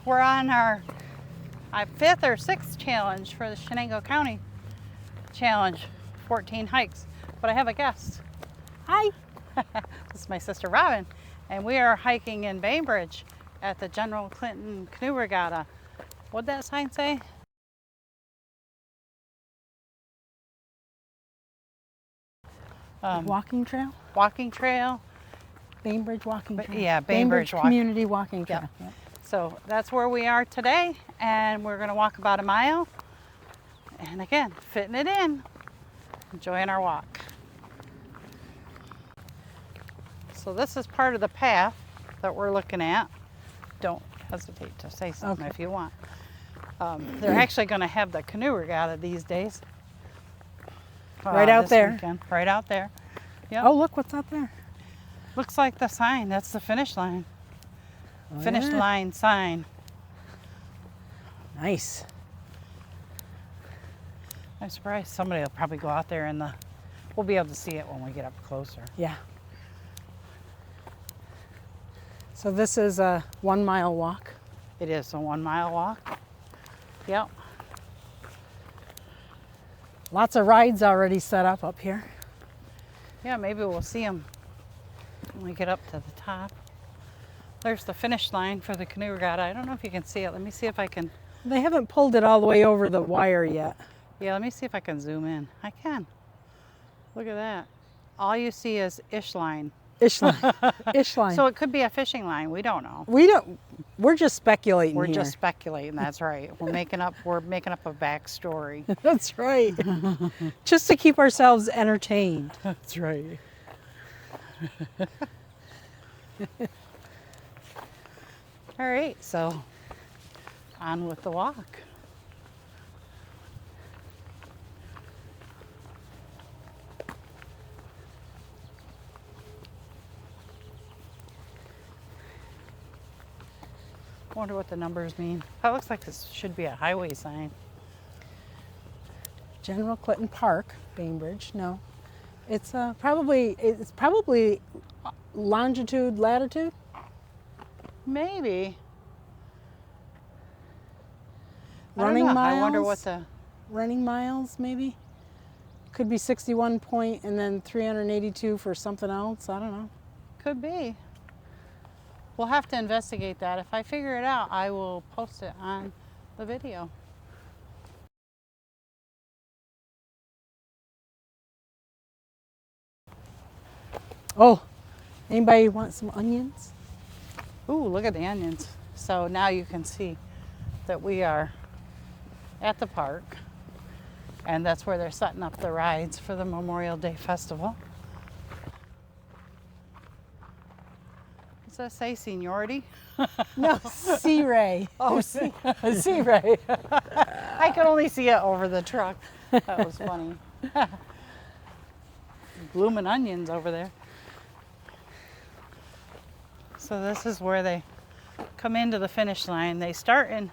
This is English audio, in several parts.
we're on our fifth or sixth challenge for the Shenango County Challenge, 14 hikes. But I have a guest. Hi. This is my sister Robin, and we are hiking in Bainbridge at the General Clinton Canoe Regatta. What'd that sign say? Walking trail? Walking trail. Bainbridge walking trail. Yeah, Bainbridge Community walking trail. Yep. Yep. So that's where we are today, and we're going to walk about a mile. And again, fitting it in, enjoying our walk. So this is part of the path that we're looking at. Don't hesitate to say something if you want. They're actually going to have the canoe regatta these days. Right out there. Weekend. Right out there. Yep. Oh, look what's out there. Looks like the sign. That's the finish line. Oh, Finish yeah. line sign. Nice. I'm surprised somebody will probably go out there and we'll be able to see it when we get up closer. Yeah. So this is a 1 mile walk. It is a 1 mile walk. Yep. Lots of rides already set up here. Yeah, maybe we'll see them when we get up to the top. There's the finish line for the canoe regatta. I don't know if you can see it. Let me see if I can. They haven't pulled it all the way over the wire yet. Yeah, let me see if I can zoom in. I can. Look at that. All you see is ish line. Ish line. Ish line. So it could be a fishing line. We don't know. We're just speculating We're here. just speculating. That's right. We're making up a backstory. That's right. Just to keep ourselves entertained. That's right. All right, so on with the walk. I wonder what the numbers mean. That looks like this should be a highway sign. General Clinton Park, Bainbridge. No, it's probably longitude, latitude. Maybe. Running miles. I wonder what the running miles maybe. Could be 61 point and then 382 for something else. I don't know. could be. We'll have to investigate that. If I figure it out, I will post it on the video. Oh, anybody want some onions? Ooh, look at the onions. So now you can see that we are at the park, and that's where they're setting up the rides for the Memorial Day Festival. Does that say seniority? No, Sea Ray. Oh, Sea Ray. I could only see it over the truck. That was funny. Blooming onions over there. So this is where they come into the finish line. They start in,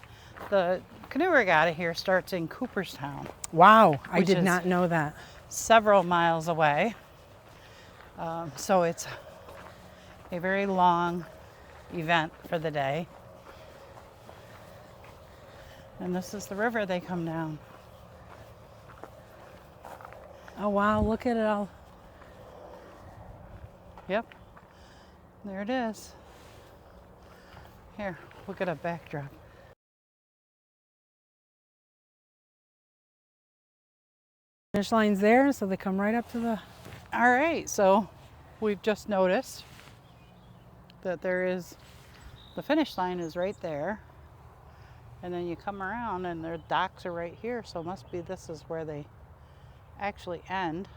the canoe regatta here starts in Cooperstown. Wow, I Which did is not know that. Several miles away. So it's a very long event for the day. And this is the river they come down. Oh wow, look at it all. Yep, there it is. Here, we'll get a backdrop. Finish line's there, so they come right up to the... All right, so we've just noticed that there is, the finish line is right there. And then you come around and their docks are right here, so it must be this is where they actually end.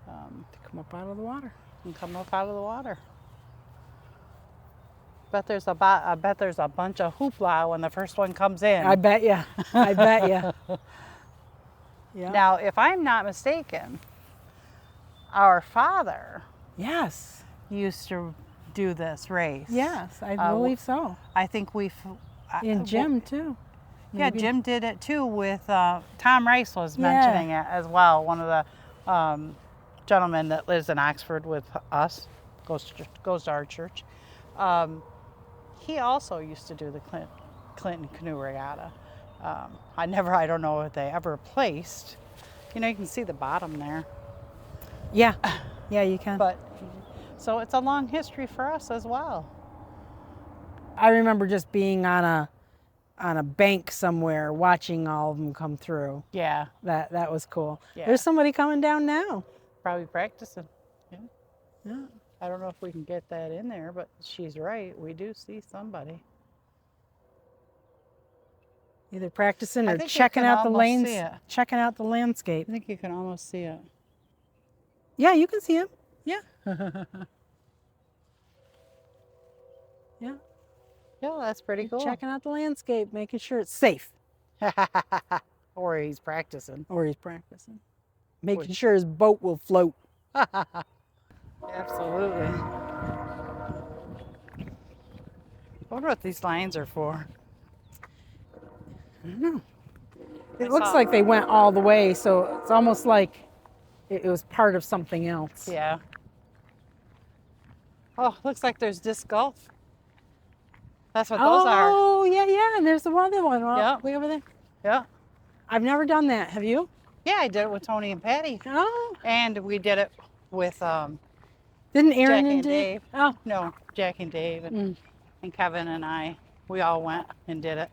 To come up out of the water. And come up out of the water. I bet there's a bunch of hoopla when the first one comes in. I bet ya. I bet ya. Yeah. Now, if I'm not mistaken, our father Yes. used to do this race. Yes, I believe so. I think And Jim too. Yeah, Maybe. Jim did it too with Tom Rice was mentioning it as well. One of the gentlemen that lives in Oxford with us, goes to our church. he also used to do the Clinton Canoe Regatta. I don't know if they ever placed. You know, you can see the bottom there. Yeah, yeah, you can. But so it's a long history for us as well. I remember just being on a bank somewhere watching all of them come through. Yeah, That was cool. Yeah. There's somebody coming down now. probably practicing. Yeah. Yeah. I don't know if we can get that in there, but she's right. We do see somebody. Either practicing I or think you checking can out the almost lanes, see it. checking out the landscape. I think you can almost see it. Yeah, you can see him. Yeah. Yeah. Yeah, that's pretty cool. Checking out the landscape, making sure it's safe. Or he's practicing. Or he's practicing. Making sure his boat will float. Absolutely. I wonder what these lines are for. I don't know. It looks like they went all the way, so it's almost like it was part of something else. Yeah. Oh, looks like there's disc golf. That's what those are. Oh, yeah, yeah. And there's the other one Yeah. way over there. Yeah. I've never done that. Have you? Yeah, I did it with Tony and Patty. Oh. And we did it with Didn't Aaron Jackie and and Dave. Oh. No, Jackie and Dave and Kevin and I. We all went and did it.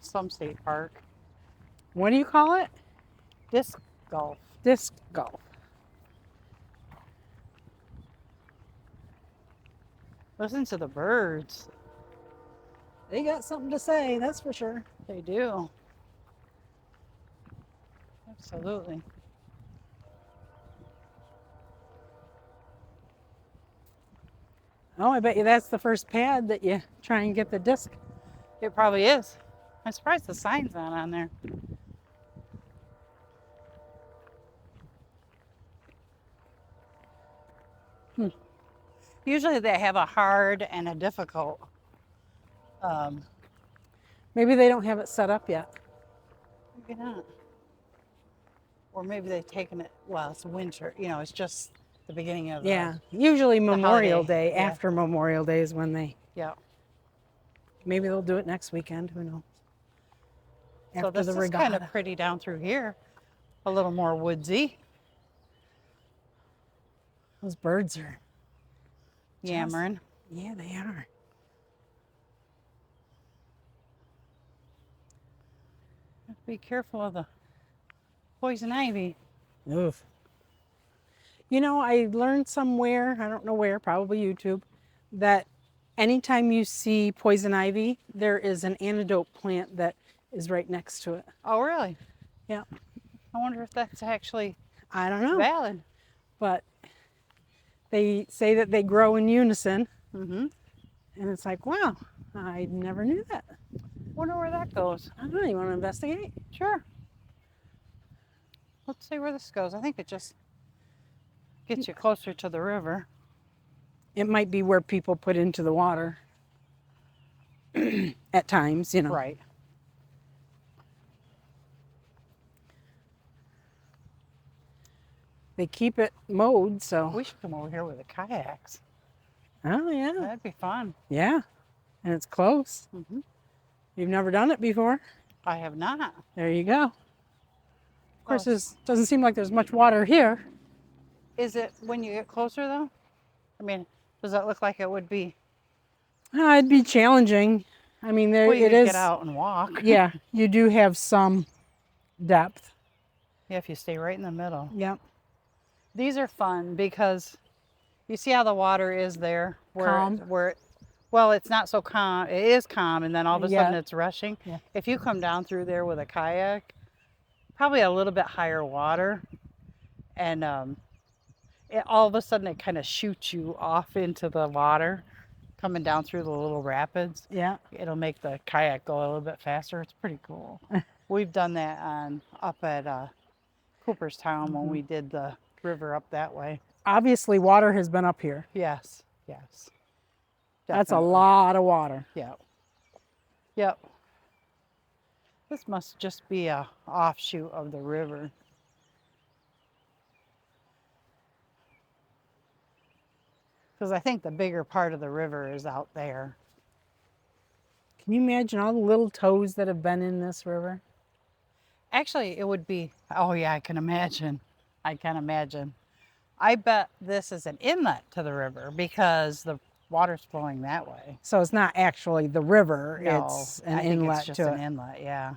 Some state park. What do you call it? Disc golf. Disc golf. Listen to the birds. They got something to say, that's for sure. They do. Absolutely. Oh, I bet you that's the first pad that you try and get the disc. It probably is. I'm surprised the sign's not on there. Usually they have a hard and a difficult. Maybe they don't have it set up yet. Maybe not. Or maybe they've taken it, well, it's winter, you know, it's just the beginning of Yeah, usually Memorial holiday, Day, yeah. after Memorial Day is when they, Yeah. maybe they'll do it next weekend, who knows. So After this the is kind regatta. of pretty down through here. A little more woodsy. Those birds are, Yammering. yeah, they are. Be careful of the poison ivy. Oof. You know, I learned somewhere, I don't know where, probably YouTube, that anytime you see poison ivy, there is an antidote plant that is right next to it. Oh, really? Yeah. I wonder if that's actually I don't know, valid. but they say that they grow in unison. Mm-hmm. And it's like, wow, I never knew that. Wonder where that goes. I don't know, you want to investigate? Sure. Let's see where this goes. I think it just gets you closer to the river. It might be where people put into the water at times, you know. Right. They keep it mowed, so. We should come over here with the kayaks. Oh, yeah. That'd be fun. Yeah. And it's close. Mm-hmm. You've never done it before? I have not. There you go. Of course, it doesn't seem like there's much water here. Is it when you get closer, though? I mean, does that look like it would be? It'd be challenging. I mean, there Well, you it could is. get out and walk. Yeah, you do have some depth. Yeah, if you stay right in the middle. Yep. These are fun because you see how the water is there. Calm. Well, it's not so calm. It is calm, and then all of a sudden Yeah. it's rushing. Yeah. If you come down through there with a kayak, probably a little bit higher water, and all of a sudden it kind of shoots you off into the water, coming down through the little rapids. Yeah. It'll make the kayak go a little bit faster. It's pretty cool. We've done that up at Cooperstown when we did the river up that way. Obviously, water has been up here. Yes, yes. That's a Definitely. lot of water. Yep. Yep. This must just be a offshoot of the river. Because I think the bigger part of the river is out there. Can you imagine all the little toads that have been in this river? Actually, it would be, oh yeah, I can imagine. I can imagine. I bet this is an inlet to the river because the water's flowing that way. So it's not actually the river, No, it's an I think inlet it's just to an it. inlet, yeah.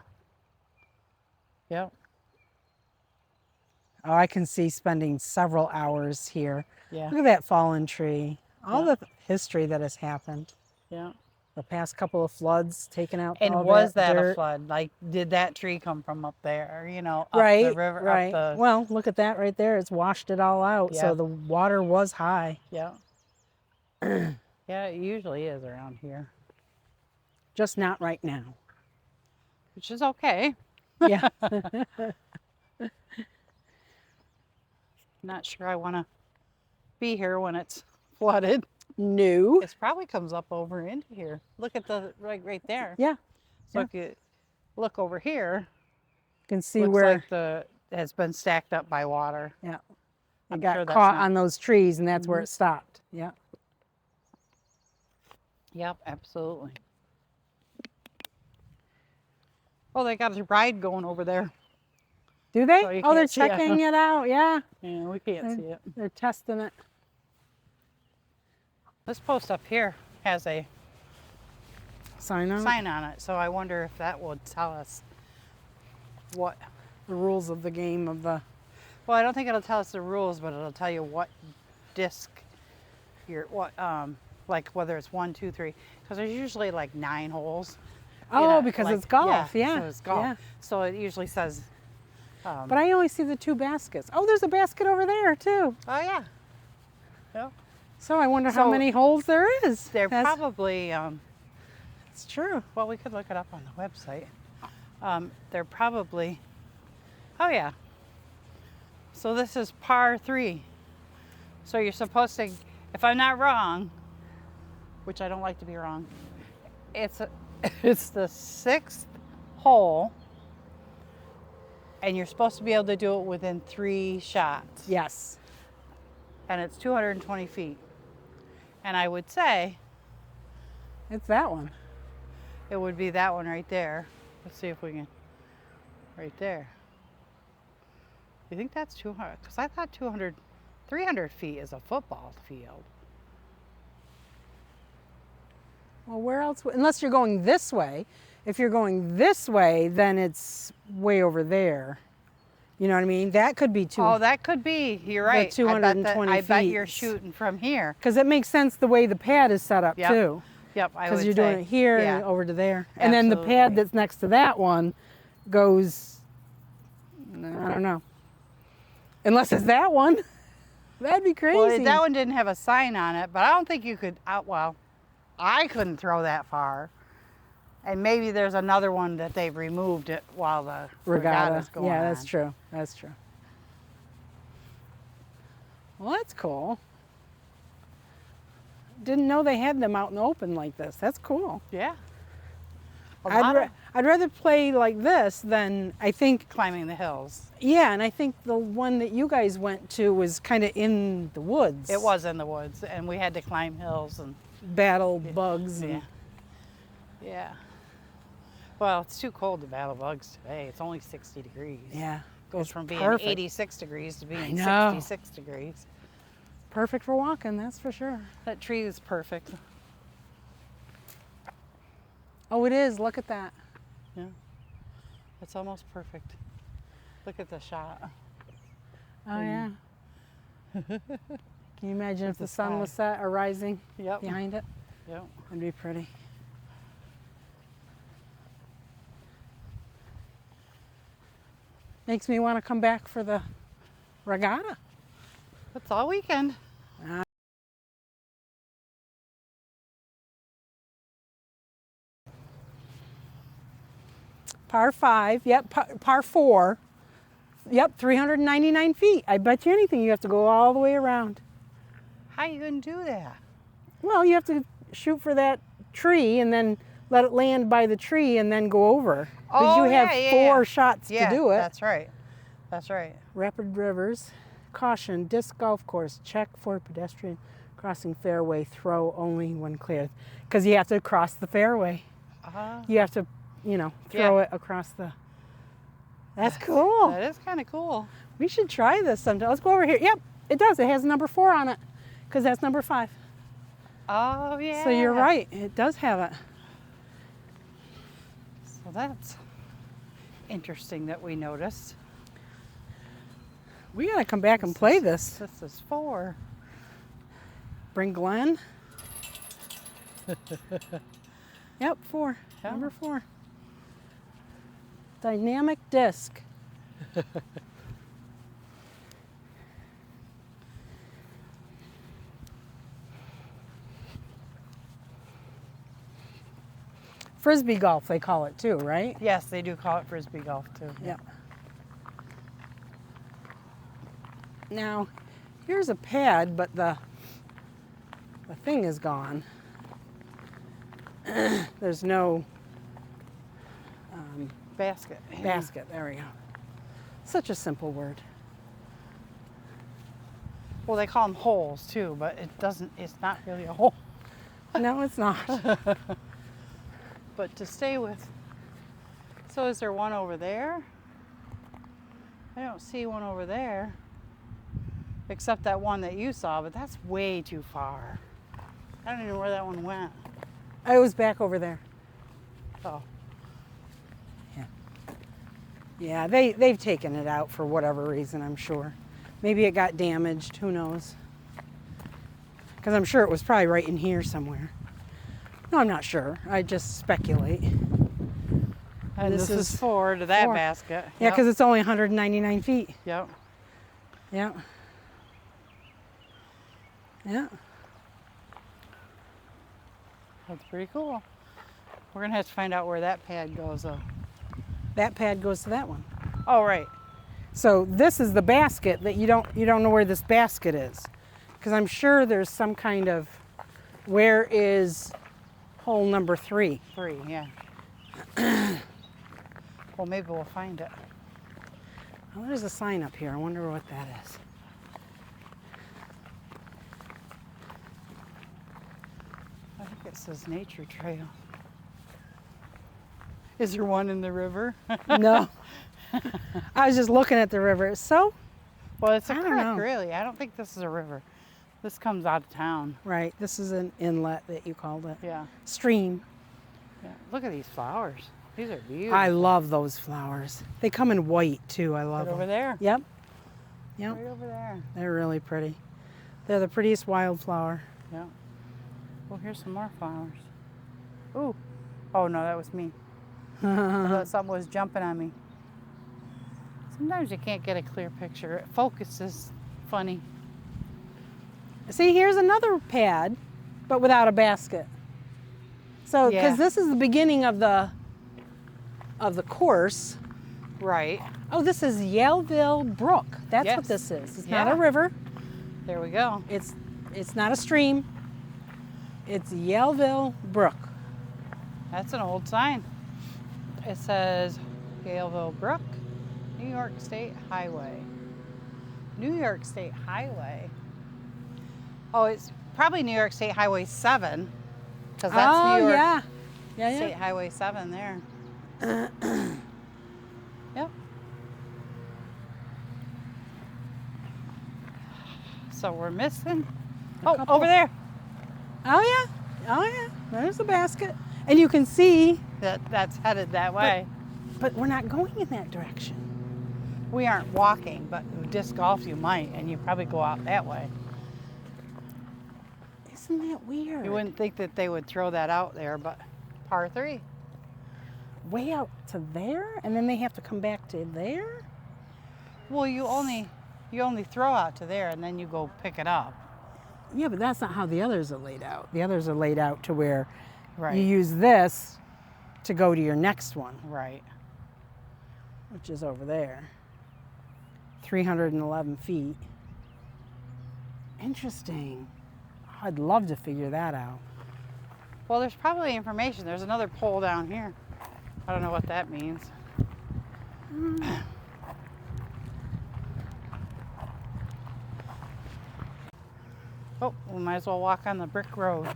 Yep, Oh, I can see spending several hours here. yeah, Look at that fallen tree. All Yeah. the history that has happened. yeah. The past couple of floods taking out And all was that that a dirt. flood? Like, did that tree come from up there, you know, up the Right, river, up right. the, Well, look at that right there. It's washed it all out. Yeah. So the water was high. yeah. Yeah, it usually is around here, Just not right now. which is okay. Yeah. Not sure I want to be here when it's flooded. New. It probably comes up over into here. Look at the, right there. Yeah. So yeah. if you look over here, You can see looks where like it has been stacked up by water. yeah. It I'm got sure that's caught not- on those trees and that's where it stopped. Yeah. Yep, absolutely. Oh, they got a ride going over there. Do they? So you Oh, they're can't see it. checking it out. Yeah. Yeah, we can't see it. They're testing it. This post up here has a Sign on it. sign on it, so I wonder if that would tell us what. The rules of the game of the. Well, I don't think it'll tell us the rules, but it'll tell you what disc like whether it's 1, 2, 3, because there's usually like 9 holes. Oh, because it's golf. Yeah. So it's golf. Yeah. So it usually says. But I only see the 2 baskets. Oh, there's a basket over there too. Oh yeah. Yep. So I wonder how So many holes there is. They're probably. It's true. Well, we could look it up on the website. They're probably. Oh yeah. So this is par 3. So you're supposed to, if I'm not wrong, which I don't like to be wrong, it's the 6th hole, and you're supposed to be able to do it within 3 shots. Yes. And it's 220 feet. And I would say It's that one. it would be that one right there. Let's see if we can. Right there. You think that's 200? Because I thought 300 feet is a football field. Well, where else? Unless you're going this way. If you're going this way, then it's way over there. You know what I mean? That could be Oh, that could be. You're right. 220 I bet feet. you're shooting from here. Because it makes sense the way the pad is set up Yep. too. Yep, I would Because you're say. doing it here Yeah. and over to there. And then the pad Absolutely. that's next to that one goes, I don't know. Unless it's that one. That'd be crazy. Well, that one didn't have a sign on it, but I don't think you could. Well, I couldn't throw that far. And maybe there's another one that they've removed it while the regatta's going Yeah, on. that's true. That's true. Well, that's cool. Didn't know they had them out in the open like this. That's cool. Yeah. I'd I'd rather play like this than I think. climbing the hills. Yeah, and I think the one that you guys went to was kind of in the woods. It was in the woods, and we had to climb hills and Battle bugs. And, yeah, yeah. Well, it's too cold to battle bugs today. It's only 60 degrees. Yeah. Goes it's from being perfect. 86 degrees to being know. 66 degrees. Perfect for walking, that's for sure. That tree is perfect. Oh, it is. Look at that. Yeah, it's almost perfect. Look at the shot. Oh, yeah. Can you imagine if the the sun was sky. set or rising Yep. behind it? Yep. It'd be pretty. Makes me want to come back for the regatta. That's all weekend. Par 5, yep, par 4. Yep, 399 feet. I bet you anything you have to go all the way around. How you gonna do that? Well, you have to shoot for that tree and then let it land by the tree and then go over. Because Oh, you have yeah, 4 shots Yeah, to do it. that's right. That's right. Rapid Rivers. Caution, disc golf course. Check for pedestrian Crossing fairway, throw only when clear. Because you have to cross the fairway. Uh, You have to, throw Yeah. it across the... That's cool. That is kind of cool. We should try this sometime. Let's go over here. Yep, it does. It has number 4 on it because that's number 5. Oh, yeah. So you're right. It does have it. So that's interesting that we noticed. We got to come back and play this. This is 4. Bring Glenn. Yep, 4. Yeah. Number 4. Dynamic disc. Frisbee golf, they call it too, right? Yes, they do call it frisbee golf too. Yeah. Now, here's a pad, but the thing is gone. There's no Basket. basket. There we go. Such a simple word. Well, they call them holes too, but it's not really a hole. No, it's not. But to stay with, so is there one over there? I don't see one over there, except that one that you saw, but that's way too far. I don't even know where that one went. I was back over there. Oh, Yeah, they've taken it out for whatever reason, I'm sure. Maybe it got damaged, who knows? Because I'm sure it was probably right in here somewhere. No, I'm not sure. I just speculate. and this is 4 to that 4. basket. Yeah, because it's only 199 feet. Yep. Yeah. Yeah. That's pretty cool. We're gonna have to find out where that pad goes though. That pad goes to that one. Oh, right. So this is the basket that you don't know where this basket is. Because I'm sure there's some kind of, where is hole number 3? 3, yeah. Well, maybe we'll find it. Oh, there's a sign up here. I wonder what that is. I think it says nature trail. Is there one in the river? No. I was just looking at the river. It's so, Well, it's a I don't creek, know. really. I don't think this is a river. This comes out of town. right, this is an inlet that you called it. Yeah. Stream. Yeah. Look at these flowers. These are beautiful. I love those flowers. They come in white too. I love Right over them. there. Yep. Yep. Right over there. They're really pretty. They're the prettiest wildflower. Yeah. Well, here's some more flowers. Ooh. Oh, no, that was me. I thought something was jumping on me. Sometimes you can't get a clear picture. It focuses funny. See, here's another pad, but without a basket. So, Yeah. because this is the beginning of the course. Right. Oh, this is Yaleville Brook. That's what Yes. this is. It's not a Yeah. river. There we go. It's not a stream. It's Yaleville Brook. That's an old sign. It says Galeville Brook, New York State Highway. New York State Highway. Oh, it's probably New York State Highway 7, because that's oh, New York yeah. Yeah, State yeah. Highway 7 there. Yep. So we're missing. Oh, couple. over there. Oh, yeah. Oh, yeah. There's the basket. And you can see, That's headed that way. but we're not going in that direction. We aren't walking, but disc golf you might, and you probably go out that way. Isn't that weird? You wouldn't think that they would throw that out there, but par 3. Way out to there, and then they have to come back to there? Well, you only throw out to there, and then you go pick it up. Yeah, but that's not how the others are laid out. The others are laid out to where Right. you use this to go to your next one, Right. which is over there. 311 feet. Interesting. I'd love to figure that out. Well, there's probably information. There's another pole down here. I don't know what that means. Oh, we might as well walk on the brick road.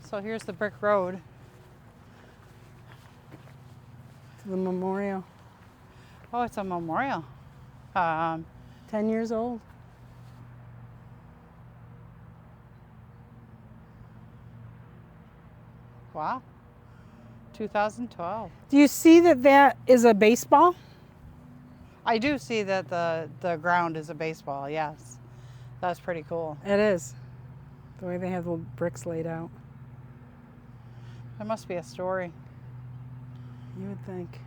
So here's the brick road. To the memorial. Oh, it's a memorial. 10 years old. Wow. 2012. Do you see that that is a baseball? I do see that the ground is a baseball, yes. That's pretty cool. It is. The way they have the bricks laid out. There must be a story. You would think.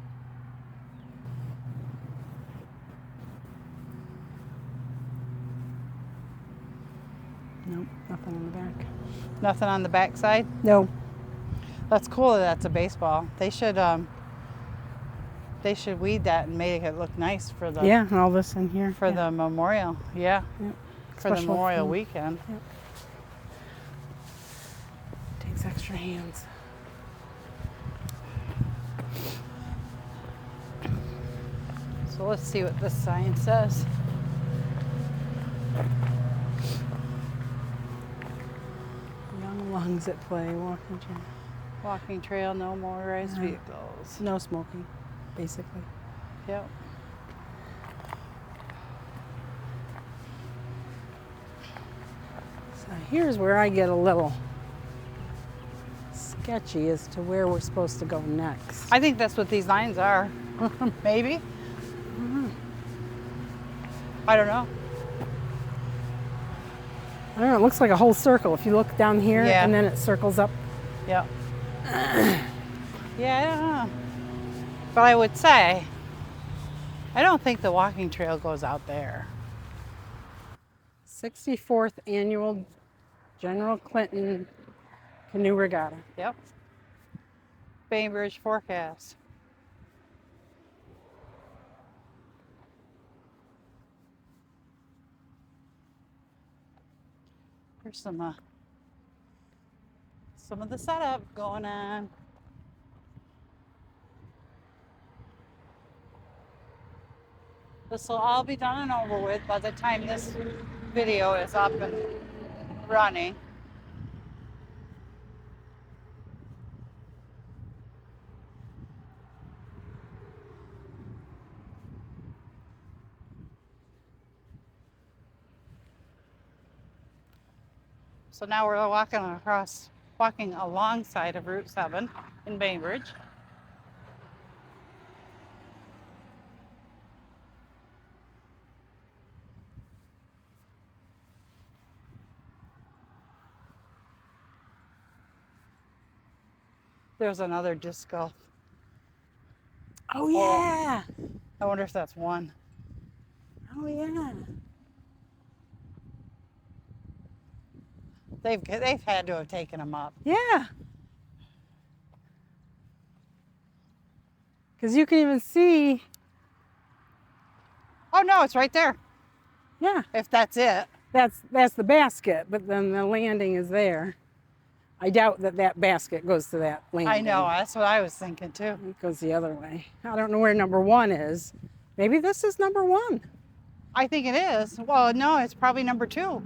Nope, nothing on the back. Nothing on the back side? No. That's cool that that's a baseball. They should weed that and make it look nice for the Yeah, all this in here. for the memorial. Yeah. Yep. For the Special Memorial food. weekend. Yep. Takes extra hands. So let's see what this sign says. Young lungs at play, walking trail. Walking trail, no motorized vehicles. No smoking, basically. Yep. So here's where I get a little sketchy as to where we're supposed to go next. I think that's what these lines are. Maybe. I don't know. I don't know, it looks like a whole circle. If you look down here Yeah. and then it circles up. Yep. Yeah, I don't know. But I would say, I don't think the walking trail goes out there. 64th Annual General Clinton Canoe Regatta. Yep. Bainbridge forecast. There's some of the setup going on. This will all be done and over with by the time this video is up and running. So now we're walking alongside of Route 7 in Bainbridge. There's another disc golf. Oh yeah. I wonder if that's one. Oh yeah. They've had to have taken them up. Yeah. Because you can even see. Oh no, it's right there. Yeah. If that's it. That's the basket, but then the landing is there. I doubt that basket goes to that landing. I know, that's what I was thinking too. It goes the other way. I don't know where number 1 is. Maybe this is number 1. I think it is. Well, no, it's probably number 2.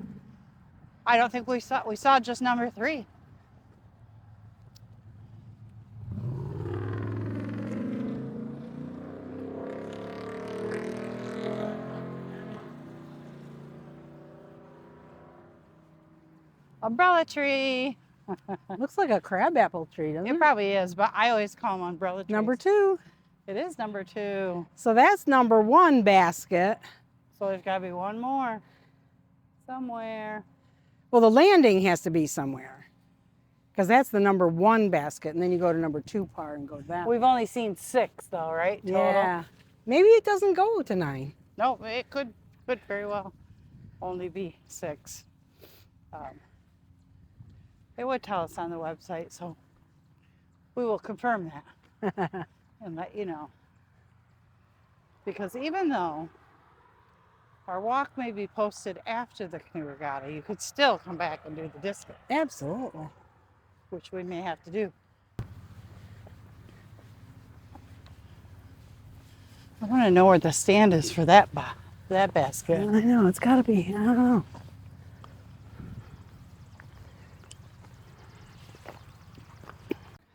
I don't think we saw just number 3. Umbrella tree. Looks like a crabapple tree, doesn't it? It probably is, but I always call them umbrella trees. Number 2. It is number 2. So that's number 1 basket. So there's got to be one more somewhere. Well, the landing has to be somewhere. Because that's the number 1 basket, and then you go to number 2 par and go that way. We've only seen 6 though, right? Total? Yeah. Maybe it doesn't go to 9. No, it could very well only be 6. They would tell us on the website, so we will confirm that and let you know. Because even though our walk may be posted after the canoe regatta, you could still come back and do the discus, Absolutely. which we may have to do. I want to know where the stand is for that that basket. I know, it's gotta be. I don't know.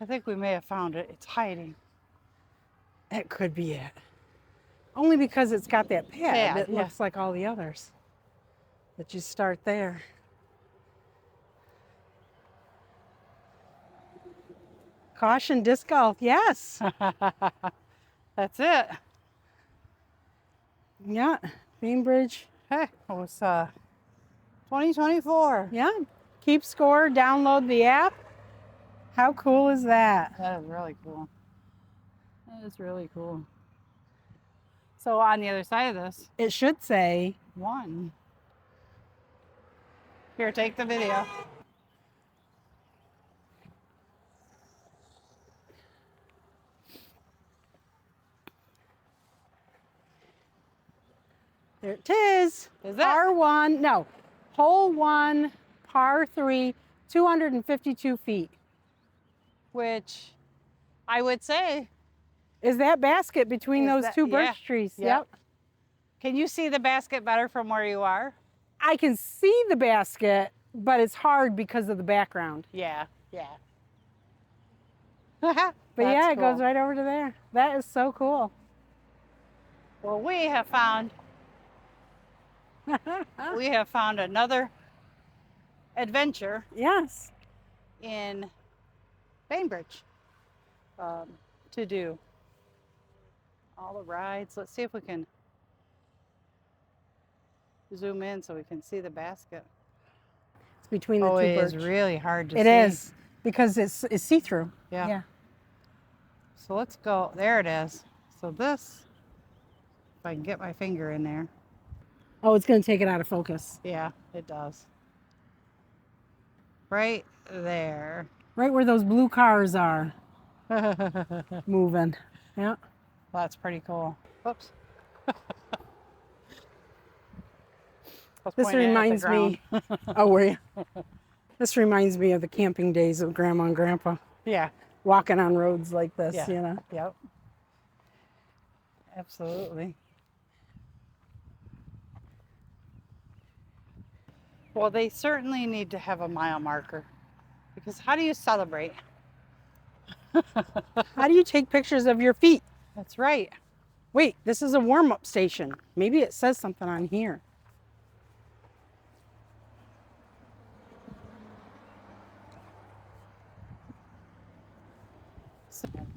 I think we may have found it. It's hiding. It could be it. Only because it's got that pad Pad, that yeah. looks like all the others. That you start there. Caution disc golf, yes. That's it. Yeah, Bainbridge. Hey, it was 2024. Yeah, keep score, download the app. How cool is that? That is really cool. That is really cool. So on the other side of this, It should say, one. Here, take the video. there it is. Is it? Par one, no, hole one, par three, 252 feet. Which I would say. Is that basket between Is those that- two birch yeah, trees? yep. Can you see the basket better from where you are? I can see the basket, but it's hard because of the background. Yeah, yeah. But yeah, it goes right over to there. That is so cool. Well, we have found another adventure Yes. in Bainbridge to do. All the rides. Let's see if we can zoom in so we can see the basket. It's between the Oh, two it birch. is really hard to see. It is because it's see-through. Yeah. So let's go. There it is. So this, if I can get my finger in there. Oh, it's going to take it out of focus. Yeah, it does. Right there. Right where those blue cars are moving. Yeah. That's pretty cool. Whoops. This reminds me. Oh, were you? This reminds me of the camping days of Grandma and Grandpa. Yeah. Walking on roads like this, Yeah. you know. Yep. Absolutely. Well, they certainly need to have a mile marker because how do you celebrate? How do you take pictures of your feet? That's right. Wait, this is a warm-up station. Maybe it says something on here.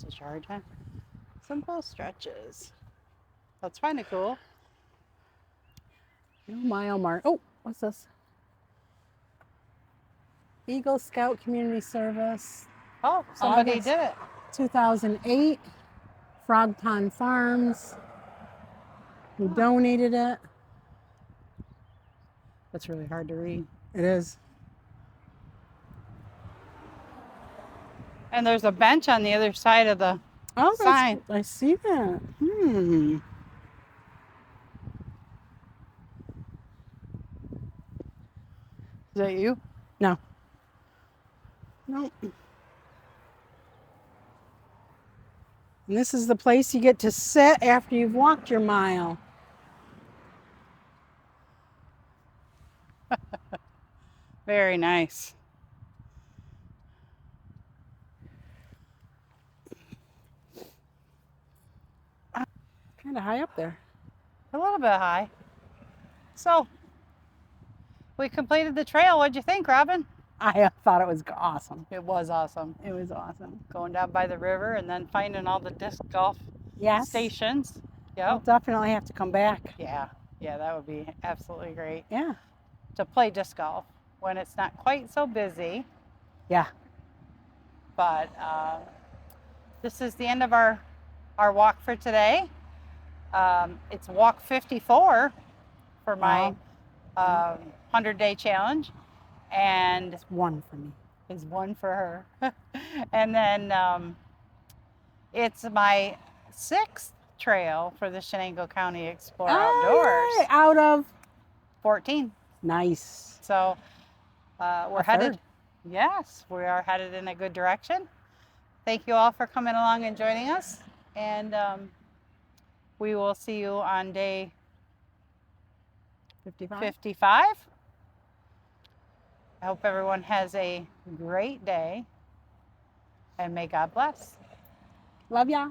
To charge, huh? Simple stretches. That's kind of cool. No mile mark. Oh, what's this? Eagle Scout Community Service, Oh, somebody August. did it. 2008. Frog Pond Farms. Who donated it? That's really hard to read. It is. And there's a bench on the other side of the Oh, sign. I see that. Is that you? No. No. And this is the place you get to sit after you've walked your mile. Very nice. Kind of high up there. A little bit high. So, we completed the trail. What'd you think, Robin? I thought it was awesome. It was awesome. It was awesome. Going down by the river and then finding all the disc golf Yes. stations. I'll Yep. definitely have to come back. Yeah. Yeah, that would be absolutely great Yeah. to play disc golf when it's not quite so busy. Yeah. But this is the end of our walk for today. It's walk 54 for my 100-day challenge, and It's one for me. is one for her. And then it's my 6th trail for the Shenango County Explore Outdoors. Yay! Out of 14. nice. So we're A headed. third. Yes, we are headed in a good direction. Thank you all for coming along and joining us, and we will see you on day 55. 55. I hope everyone has a great day, and may God bless. Love ya.